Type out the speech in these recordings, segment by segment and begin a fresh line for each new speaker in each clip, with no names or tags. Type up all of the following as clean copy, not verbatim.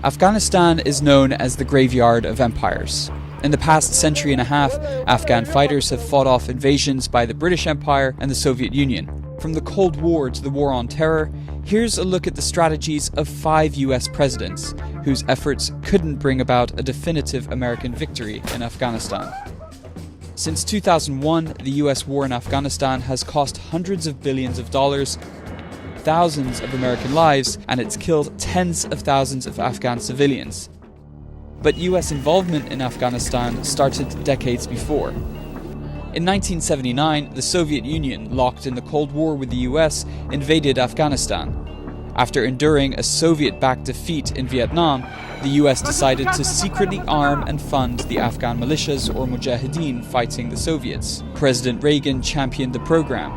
Afghanistan is known as the graveyard of empires. In the past century and a half, Afghan fighters have fought off invasions by the British Empire and the Soviet Union. From the Cold War to the War on Terror, here's a look at the strategies of 5 US presidents whose efforts couldn't bring about a definitive American victory in Afghanistan. Since 2001, the US war in Afghanistan has cost hundreds of billions of dollars, thousands of American lives, and it's killed tens of thousands of Afghan civilians. But US involvement in Afghanistan started decades before. In 1979, the Soviet Union, locked in the Cold War with the US, invaded Afghanistan. After enduring a Soviet-backed defeat in Vietnam, the US decided to secretly arm and fund the Afghan militias or mujahideen fighting the Soviets. President Reagan championed the program.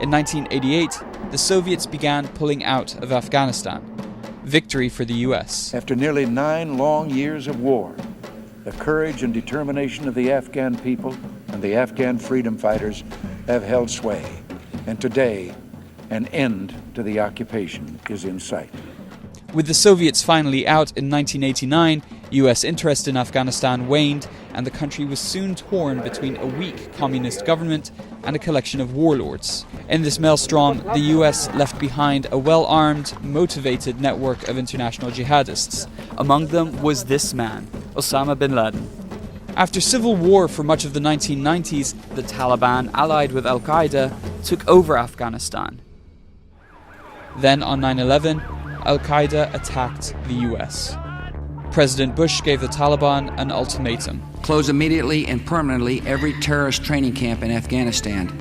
In 1988, the Soviets began pulling out of Afghanistan. Victory for the US.
After nearly 9 long years of war, the courage and determination of the Afghan people and the Afghan freedom fighters have held sway. And today, an end to the occupation is in sight.
With the Soviets finally out in 1989, US interest in Afghanistan waned, and the country was soon torn between a weak communist government and a collection of warlords. In this maelstrom, the US left behind a well-armed, motivated network of international jihadists. Among them was this man, Osama Bin Laden. After civil war for much of the 1990s, the Taliban, allied with Al-Qaeda, took over Afghanistan. Then on 9/11, Al-Qaeda attacked the US. President Bush gave the Taliban an ultimatum.
Close immediately and permanently every terrorist training camp in Afghanistan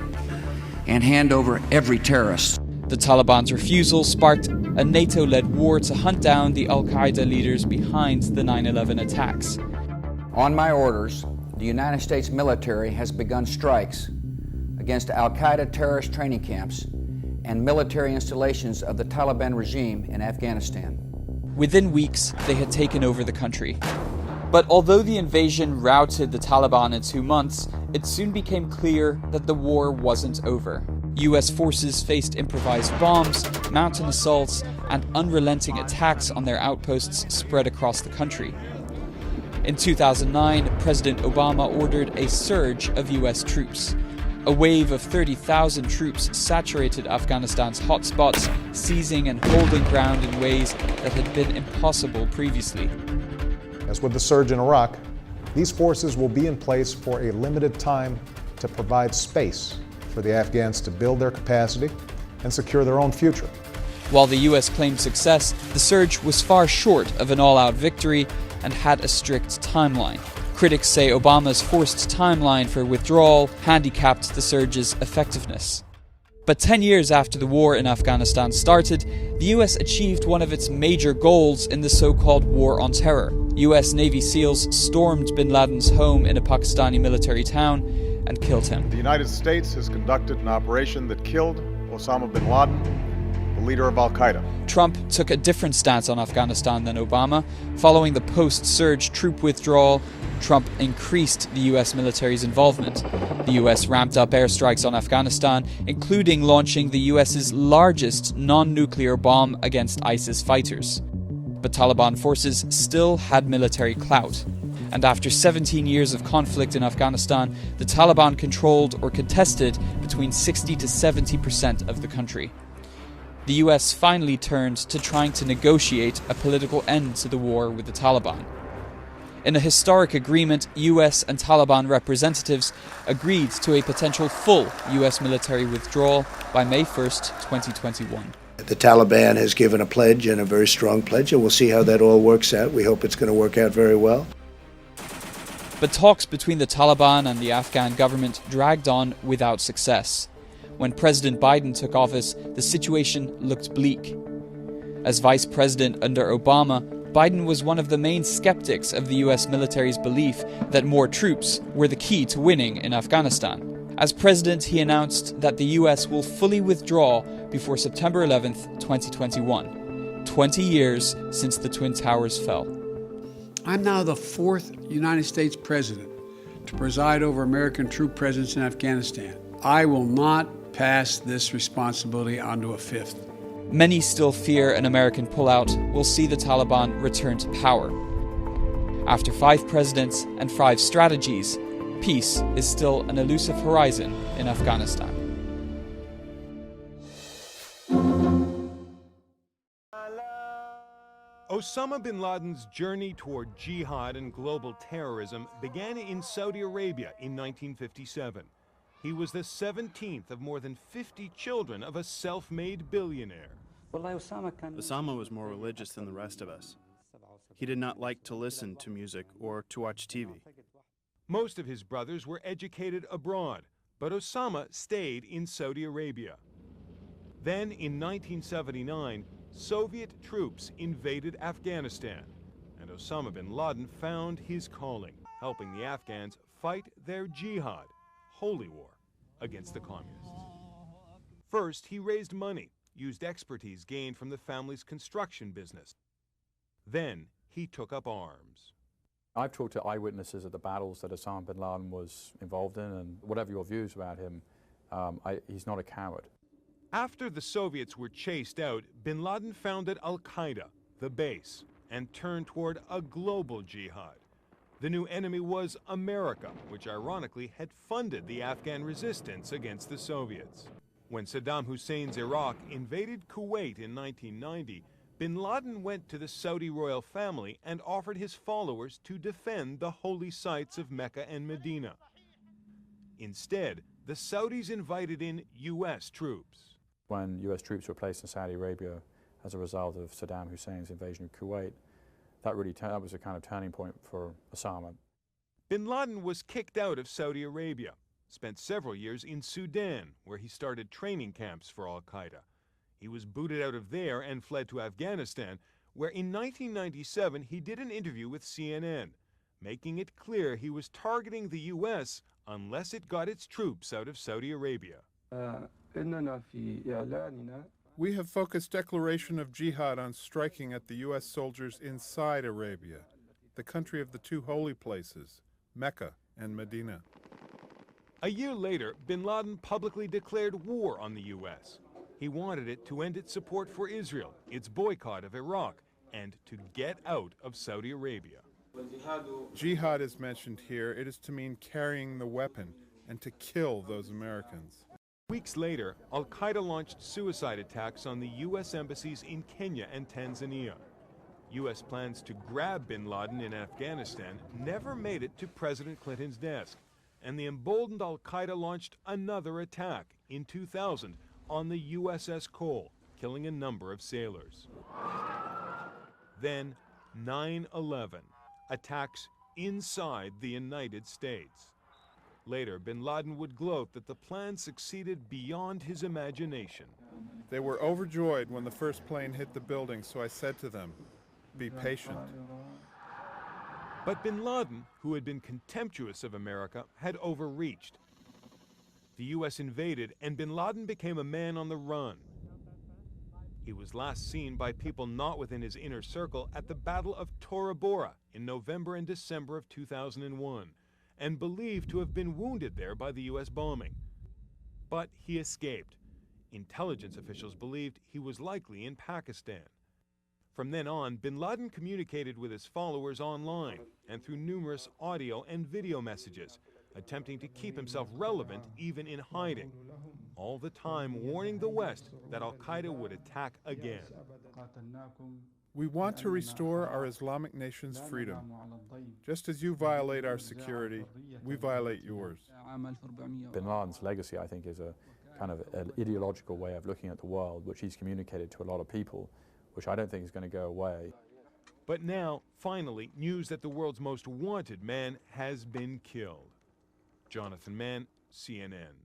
and hand over every terrorist.
The Taliban's refusal sparked a NATO-led war to hunt down the Al-Qaeda leaders behind the 9/11 attacks.
On my orders, the United States military has begun strikes against Al-Qaeda terrorist training camps and military installations of the Taliban regime in Afghanistan.
Within weeks, they had taken over the country. But although the invasion routed the Taliban in 2 months, it soon became clear that the war wasn't over. US forces faced improvised bombs, mountain assaults, and unrelenting attacks on their outposts spread across the country. In 2009, President Obama ordered a surge of US troops. A wave of 30,000 troops saturated Afghanistan's hotspots, seizing and holding ground in ways that had been impossible previously.
As with the surge in Iraq, these forces will be in place for a limited time to provide space for the Afghans to build their capacity and secure their own future.
While the US claimed success, the surge was far short of an all-out victory and had a strict timeline. Critics say Obama's forced timeline for withdrawal handicapped the surge's effectiveness. But 10 years after the war in Afghanistan started, the US achieved one of its major goals in the so-called War on Terror. US Navy SEALs stormed Bin Laden's home in a Pakistani military town and killed him.
The United States has conducted an operation that killed Osama Bin Laden, the leader of Al-Qaeda.
Trump took a different stance on Afghanistan than Obama. Following the post-surge troop withdrawal, Trump increased the US military's involvement. The US ramped up airstrikes on Afghanistan, including launching the US's largest non-nuclear bomb against ISIS fighters. But Taliban forces still had military clout. And after 17 years of conflict in Afghanistan, the Taliban controlled or contested between 60 to 70% of the country. The US finally turned to trying to negotiate a political end to the war with the Taliban. In a historic agreement, US and Taliban representatives agreed to a potential full US military withdrawal by May 1st, 2021.
The Taliban has given a pledge, and a very strong pledge, and we'll see how that all works out. We hope it's going to work out very well.
But talks between the Taliban and the Afghan government dragged on without success. When President Biden took office, the situation looked bleak. As vice president under Obama, Biden was one of the main skeptics of the US military's belief that more troops were the key to winning in Afghanistan. As president, he announced that the US will fully withdraw before September 11th, 2021, 20 years since the Twin Towers fell.
I'm now the 4th United States president to preside over American troop presence in Afghanistan. I will not pass this responsibility on to a 5th.
Many still fear an American pullout will see the Taliban return to power. After 5 presidents and 5 strategies, peace is still an elusive horizon in Afghanistan.
Osama bin Laden's journey toward jihad and global terrorism began in Saudi Arabia in 1957. He was the 17th of more than 50 children of a self-made billionaire.
Osama was more religious than the rest of us. He did not like to listen to music or to watch TV.
Most of his brothers were educated abroad, but Osama stayed in Saudi Arabia. Then, in 1979, Soviet troops invaded Afghanistan, and Osama bin Laden found his calling, helping the Afghans fight their jihad, holy war, against the communists. First, he raised money, used expertise gained from the family's construction business. Then, he took up arms.
I've talked to eyewitnesses of the battles that Osama bin Laden was involved in, and whatever your views about him, he's not a coward.
After the Soviets were chased out, bin Laden founded Al-Qaeda, the base, and turned toward a global jihad. The new enemy was America, which ironically had funded the Afghan resistance against the Soviets. When Saddam Hussein's Iraq invaded Kuwait in 1990, bin Laden went to the Saudi royal family and offered his followers to defend the holy sites of Mecca and Medina. Instead, the Saudis invited in U.S. troops.
When U.S. troops were placed in Saudi Arabia as a result of Saddam Hussein's invasion of Kuwait, that was a kind of turning point for Osama.
Bin Laden was kicked out of Saudi Arabia, spent several years in Sudan, where he started training camps for Al-Qaeda. He was booted out of there and fled to Afghanistan, where in 1997 he did an interview with CNN, making it clear he was targeting the U.S. unless it got its troops out of Saudi Arabia.
We have focused declaration of jihad on striking at the U.S. soldiers inside Arabia, the country of the 2 holy places, Mecca and Medina.
A year later, bin Laden publicly declared war on the U.S. He wanted it to end its support for Israel, its boycott of Iraq, and to get out of Saudi Arabia.
Jihad is mentioned here. It is to mean carrying the weapon and to kill those Americans.
Weeks later, Al-Qaeda launched suicide attacks on the U.S. embassies in Kenya and Tanzania. U.S. plans to grab bin Laden in Afghanistan never made it to President Clinton's desk, and the emboldened Al-Qaeda launched another attack in 2000 on the USS Cole, killing a number of sailors. Then 9/11, attacks inside the United States. Later, bin Laden would gloat that the plan succeeded beyond his imagination.
They were overjoyed when the first plane hit the building, so I said to them, "Be patient."
But bin Laden, who had been contemptuous of America, had overreached. The U.S. invaded, and bin Laden became a man on the run. He was last seen by people not within his inner circle at the Battle of Tora Bora in November and December of 2001. And believed to have been wounded there by the U.S. bombing. But he escaped. Intelligence officials believed he was likely in Pakistan. From then on, bin Laden communicated with his followers online and through numerous audio and video messages, attempting to keep himself relevant even in hiding, all the time warning the West that Al-Qaeda would attack again.
We want to restore our Islamic nation's freedom. Just as you violate our security, we violate yours.
Bin Laden's legacy, I think, is a kind of an ideological way of looking at the world, which he's communicated to a lot of people, which I don't think is going to go away.
But now, finally, news that the world's most wanted man has been killed. Jonathan Mann, CNN.